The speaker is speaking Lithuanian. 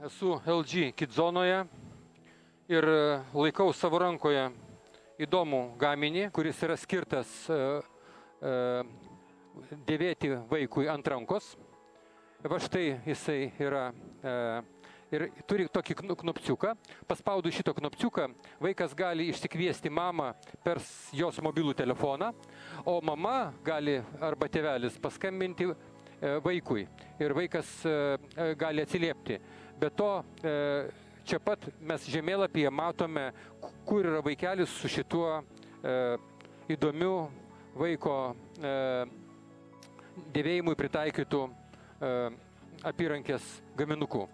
Esu LG Kidzonoje ir laikau savo rankoje įdomų gaminį, kuris yra skirtas dėvėti vaikui ant rankos. Va štai jisai yra ir turi tokį knopciuką. Paspaudus šito knopciuką vaikas gali išsikviesti mamą per jos mobilų telefoną, o mama gali arba tėvelis paskambinti vaikui ir vaikas gali atsiliepti. Be to, čia pat mes žemėlapyje matome, kur yra vaikelis su šituo įdomiu vaiko dėvėjimui pritaikytų apyrankės gaminuku.